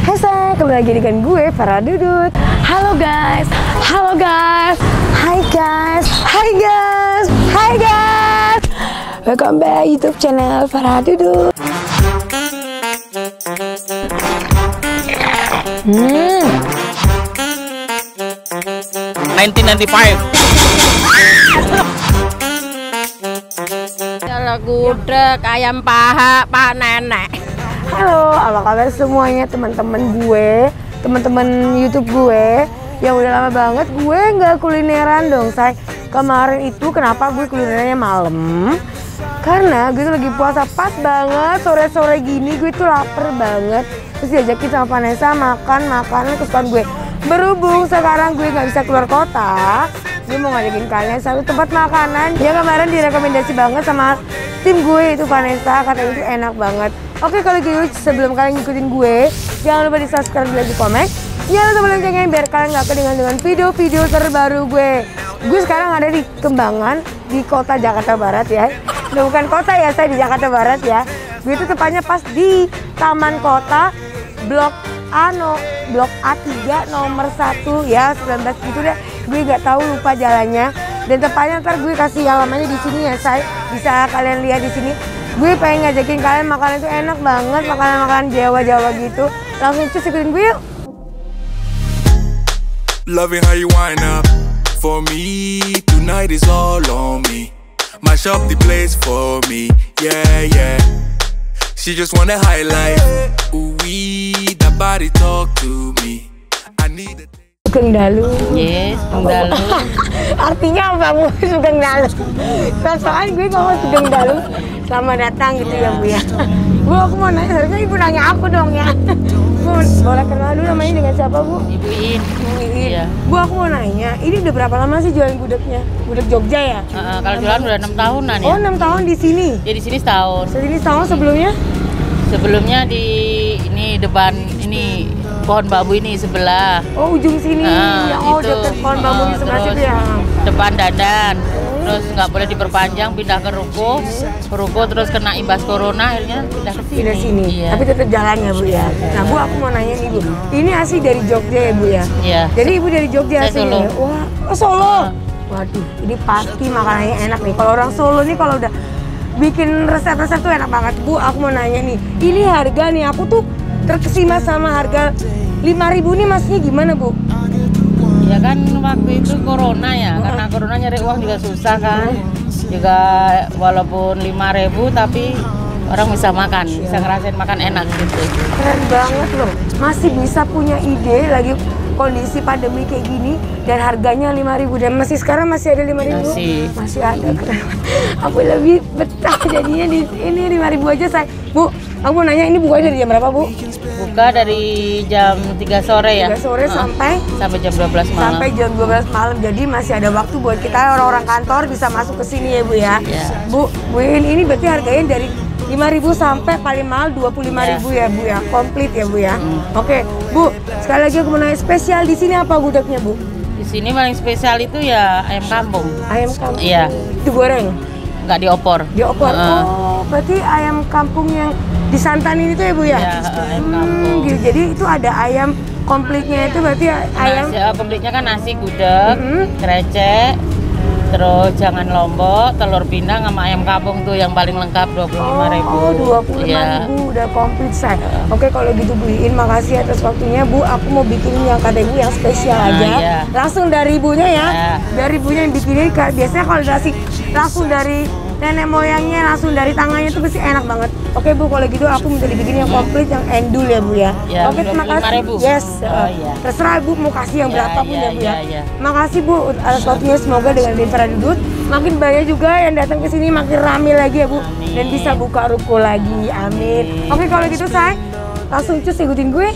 Hai say, kembali lagi dengan gue Farah Dudut. Halo guys, halo guys, hai guys, hai guys, hai guys. Welcome back YouTube channel Farah Dudut. 1995. Kalau gudeg ayam paha Pak Nenek. Halo, apa kabar semuanya teman-teman gue, teman-teman YouTube gue yang udah lama banget gue nggak kulineran dong, say. Kemarin itu kenapa gue kulinerannya malam? Karena gue tuh lagi puasa pas banget, sore-sore gini gue tuh lapar banget. Terus diajakin sama Vanessa makan makanan kesukaan gue. Berhubung sekarang gue nggak bisa keluar kota, gue mau ngajakin kalian satu tempat makanan yang kemarin direkomendasi banget sama tim gue, itu Vanessa, katanya itu enak banget. Oke, kalau gitu sebelum kalian ngikutin gue, jangan lupa di subscribe, like, di komen, nyalain tombol loncengnya biar kalian nggak ketinggalan dengan video-video terbaru gue. Gue sekarang ada di Kembangan, di kota Jakarta Barat ya. Nah, bukan kota ya, saya di Jakarta Barat ya. Gue itu tepatnya pas di Taman Kota, Blok A3 nomor 1 ya, 19 gitu deh. Gue nggak tahu, lupa jalannya. Dan tepatnya ntar gue kasih alamatnya di sini ya, say. Bisa kalian lihat di sini. Gue pengen ngajakin kalian makanan itu enak banget, makanan-makanan Jawa-Jawa gitu. Langsung cus ikutin gue yuk. Loving how you wind up for me. Tonight is all on me. Mash up the place for me. Yeah, yeah. She just wanna highlight. Ooh, that body talk to me. I need a Sugeng Dalu. Yes, Sugeng Dalu. Artinya apa, Bu? Sugeng Dalu. Soalnya gue ngomong Sugeng Dalu. Selamat datang gitu ya, Bu ya. Bu, aku mau nanya, harusnya Ibu nanya aku dong ya. Bu, boleh kenal dulu namanya dengan siapa, Bu? Ibu In. Iya. Bu, aku mau nanya, ini udah berapa lama sih jualan gudegnya? Gudeg Jogja ya? Kalau jualan udah 6 tahunan ya. Oh, 6 tahun di sini? Ya di sini setahun. Sini setahun sebelumnya? Sebelumnya di ini depan ini pohon bambu ini sebelah. Oh, ujung sini. Oh, deket pohon bambu di sebelah situ ya. Depan dandan. Terus nggak boleh diperpanjang, pindah ke ruko terus kena imbas corona akhirnya pindah ke sini. Pindah sini. Iya. Tapi tetap jalan ya, Bu ya. Nah, Bu, aku mau nanya nih, Bu. Ini asli dari Jogja ya, Bu ya? Iya. Jadi Ibu dari Jogja Saya aslinya. Solo. Wah, oh, Solo. Waduh, ini pasti makanannya enak nih. Kalau orang Solo nih kalau udah bikin resep-resep tuh enak banget. Bu, aku mau nanya nih. Ini harga nih, aku tuh terkesima sama harga 5.000 nih, maksudnya gimana, Bu? Ya kan waktu itu corona ya, karena corona nyari uang juga susah kan. Juga walaupun 5.000 tapi orang bisa makan, bisa ngerasain makan enak gitu. Keren banget loh, masih bisa punya ide lagi kondisi pandemi kayak gini dan harganya 5.000 dan masih sekarang masih ada 5.000. Masih ada, keren. Aku lebih betah jadinya di ini 5.000 aja, say. Bu, aku mau nanya, ini bukanya dari jam berapa, Bu? Buka dari jam 3 sore ya. 3 sore sampai jam 12 malam. Sampai jam 12 malam. Jadi masih ada waktu buat kita orang-orang kantor bisa masuk ke sini ya, Bu ya. Yeah. Bu, ini berarti harganya dari 5.000 sampai paling mahal 25.000 ya, Bu ya. Komplit ya, Bu ya. Oke, Bu, sekali lagi aku mau nanya, spesial di sini apa gudegnya, Bu? Di sini paling spesial itu ya ayam kampung. Ayam kampung. Iya. Digoreng? Nggak diopor. Diopor. Oh, berarti ayam kampung yang disantanin itu ya, Bu ya? Iya, ayam kampung. Gitu. Jadi itu ada ayam komplitnya itu berarti ayam Komplitnya kan nasi gudeg, krecek, terus jangan lombok, telur pindang sama ayam kampung tuh yang paling lengkap 25.000. Oh, 25.000 Iya. udah komplit, say. Oke, kalau gitu Bu Iin, makasih atas waktunya, Bu. Aku mau bikin yang kata Ibu yang spesial aja. Iya. Langsung dari ibunya ya. Iya. Dari ibunya yang bikinin. Biasanya kalau dikasih langsung dari nenek moyangnya, langsung dari tangannya itu pasti enak banget. Oke, Bu, kalau gitu aku minta dibikin yang komplit, yang endul ya, Bu ya. Ya, Oke, terima kasih. 25.000. Yes. Oh, iya. Terserah Bu mau kasih yang Ya, berapapun ya, Bu ya. ya. Makasih, Bu, atas waktunya. Semoga dengan Farah Dudut makin banyak juga yang datang ke sini, makin rame lagi ya, Bu. Amin. Dan bisa buka ruko lagi. Amin. Oke, kalau gitu, say, langsung cus ikutin gue.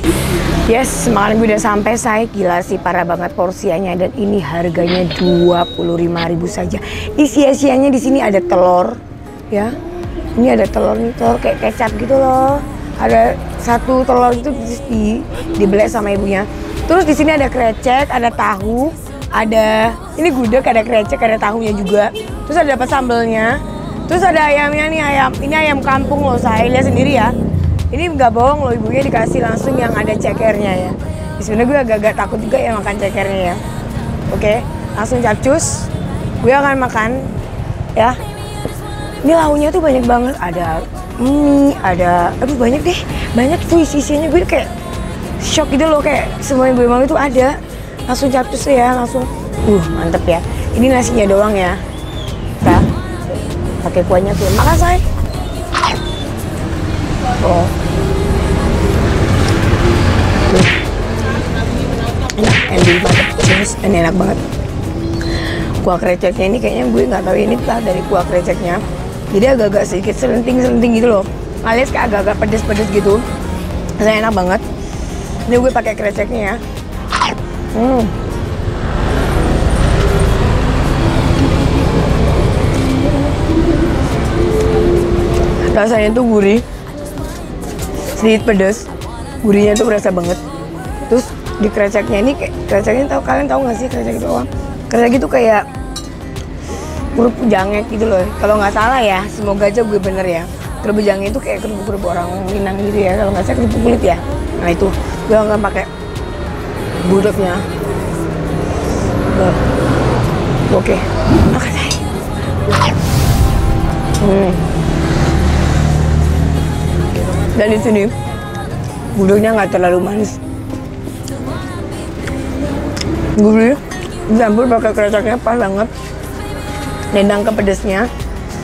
Yes, makanan gue udah sampai, say. Gila sih, parah banget porsianya, dan ini harganya 25.000 saja. Isi-isiannya di sini ada telur, ya. Ini ada telur nih, telur kayak kecap gitu loh. Ada satu telur itu dibelek sama ibunya. Terus di sini ada krecek, ada tahu, ada ini gudeg, ada krecek, ada tahunya juga. Terus ada dapat sambelnya. Terus ada ayamnya nih, ini ayam kampung loh, saya lihat sendiri ya. Ini nggak bohong loh, ibunya dikasih langsung yang ada cekernya ya. Sebenarnya gue agak-agak takut juga ya makan cekernya ya. Oke, langsung capcus. Gue akan makan ya. Ini launya tuh banyak banget. Ada mie, ada, aduh banyak deh. Banyak tuh isinya, gue kayak shock gitu loh, kayak semua yang gue mau itu ada. Langsung capcus ya, langsung. Mantep ya. Ini nasinya doang ya. Kita pakai kuahnya tuh. Makan say. Oh. Enak, mantep. Ini enak banget. Kuah kreceknya ini kayaknya gue nggak tahu ini entah dari kuah kreceknya. Jadi agak-agak sedikit selenting gitu loh. Alias kayak agak-agak pedes-pedes gitu. Rasanya enak banget. Ini gue pakai kreceknya ya. Rasanya tuh gurih, sedikit pedas, gurihnya tuh berasa banget. Terus di kreceknya ini, kreceknya kalian tahu nggak sih krecek itu apa? Krecek itu kayak kerupuk jangek gitu loh. Kalau nggak salah ya, semoga aja gue bener ya. Kerupuk jangek itu kayak kerupuk orang Minang gitu ya. Kalau nggak salah kerupuk kulit ya. Nah itu gue akan pakai gudegnya. Oke, makan saya. Dan di sini gudegnya nggak terlalu manis, gurih, dicampur pakai kreceknya pas banget, nendang ke pedesnya.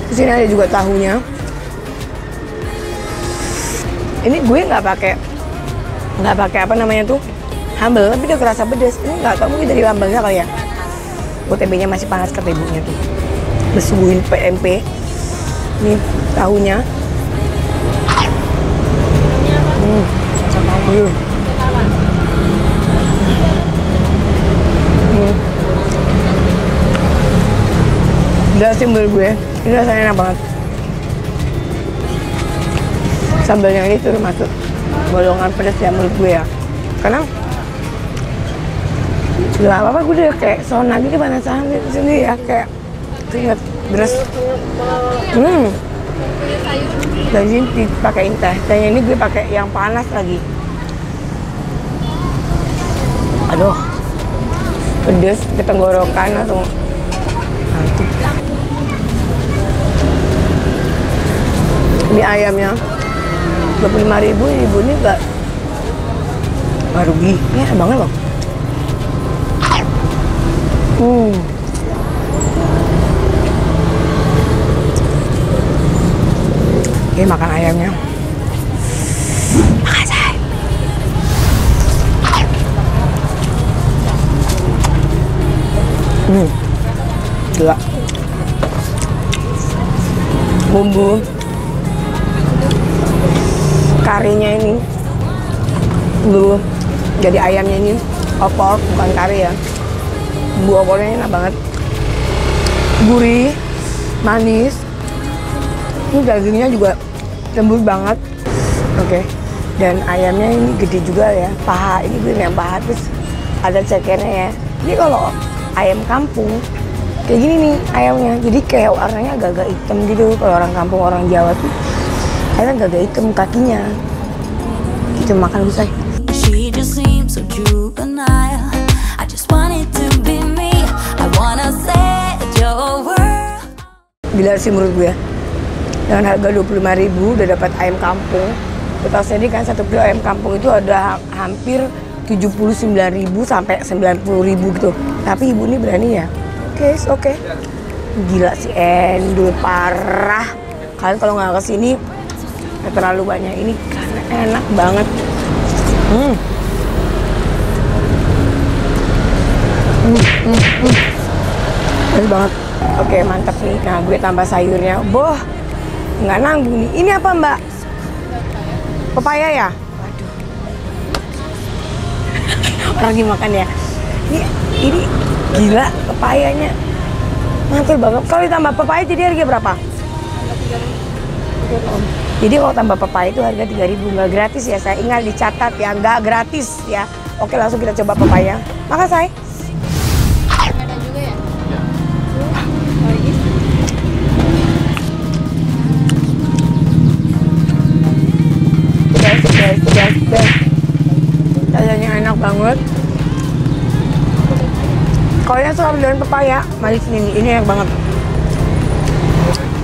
Di sini ada juga tahunya. Ini gue nggak pakai apa namanya tuh sambal, tapi udah kerasa pedes. Ini nggak tahu mungkin dari lambalnya kali ya. OTB-nya masih panas kata ibunya tuh. Besuguhin PMP. Ini tahunya. Udah sih menurut gue, ini rasanya enak banget. Sambalnya ini tuh masuk golongan pedas ya menurut gue ya. Karena gak apa-apa, gue udah kayak sauna gitu panasan di sini ya, kayak keringet beres. Dan ini dipakein teh, tehnya ini gue pakai yang panas lagi. Aduh, pedes ke tenggorokan langsung. Ini ayamnya 25.000, ibu ini nggak rugi, ini enak banget loh. Oke, makan ayamnya. Makan say. Gila. Bumbu karinya ini, bumbu jadi ayamnya ini opor, bukan kari ya. Bumbu opornya enak banget, gurih, manis. Ini dagingnya juga lembut banget. Oke. Dan ayamnya ini gede juga ya, paha ini gue yang paha, terus ada cekernya ya. Ini kalau ayam kampung kayak gini nih ayamnya, jadi kayak warnanya agak-agak hitam gitu. Kalau orang kampung, orang Jawa tuh ayamnya agak-agak hitam kakinya. Kita makan usai. She just seems so juvenile. I just want it to be me. I wanna say your word. Gila sih menurut gue. Dengan harga 25.000 udah dapat ayam kampung. Kita sendiri kan 1 kilo ayam kampung itu ada hampir 79.000 sampai 90.000 gitu. Tapi ibu ini berani ya. Oke. Gila sih endul parah. Kalian kalau nggak kesini terlalu banyak ini karena enak banget. Enak banget. Oke, mantap nih. Nah, gue tambah sayurnya. Boh, nggak nanggung nih. Ini apa Mbak? Pepaya ya? Waduh. Orang dimakan ya. Ini gila pepayanya. Mantul banget. Kalau ditambah pepaya jadi harga berapa? Jadi kalau tambah pepaya itu harga 3.000, nggak gratis ya. Saya ingat dicatat ya, nggak gratis ya. Oke, langsung kita coba pepaya. Makasih. Ada juga ya? enak banget. Kalau yang suka daun pepaya, mari sini, ini enak banget.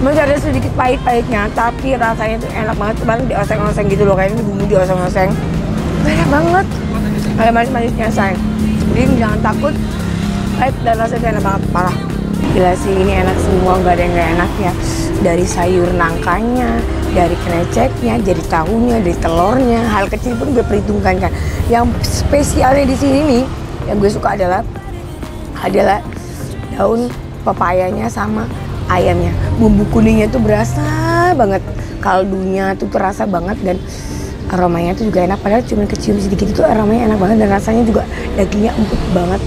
Masih ada sedikit pahit-pahitnya, tapi rasanya tuh enak banget. Kemarin dioseng-oseng gitu loh, kayaknya bumbu dioseng-oseng. Enak banget. Ada manis-manisnya sayang. Jadi jangan takut, pahit dan rasanya enak banget, parah. Gila sih, ini enak semua, nggak ada yang nggak enak ya. Dari sayur nangkanya, dari kreceknya, dari tahunya, dari telurnya, hal kecil pun gue perhitungkan kan. Yang spesialnya di sini nih, yang gue suka adalah daun pepayanya sama ayamnya. Bumbu kuningnya tuh berasa banget, kaldunya tuh terasa banget dan aromanya tuh juga enak. Padahal cuma kecium sedikit itu aromanya enak banget dan rasanya juga dagingnya empuk banget.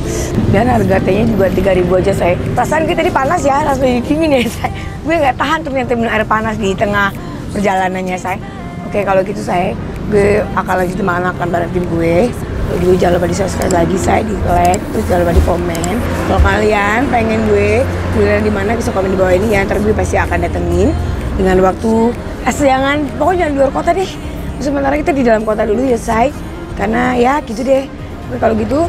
Dan harganya juga 3.000 aja saya. Perasaan kita tadi panas ya, langsung dingin ya saya. Gue nggak tahan ternyata minum air panas di tengah perjalanannya saya. Oke kalau gitu saya, gue akan lanjut makan bareng tim gue. Jadi jangan lupa di subscribe lagi saya, di like, terus jangan lupa di komen. Kalau kalian pengen gue kulineran di mana bisa komen di bawah ini ya. Ntar gue pasti akan datengin dengan waktu jangan pokoknya jangan di luar kota deh. Sementara kita di dalam kota dulu ya say. Karena ya gitu deh. Kalau gitu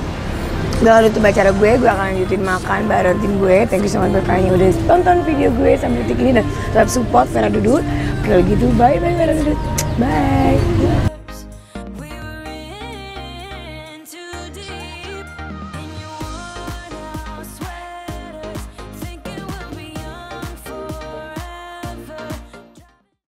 udah nutup acara gue akan lanjutin makan bareng tim gue. Thank you so much buat kalian yang udah tonton video gue sampai detik ini dan tetap support Vera Dudut. Kalau gitu bye Vera Dudut. Bye.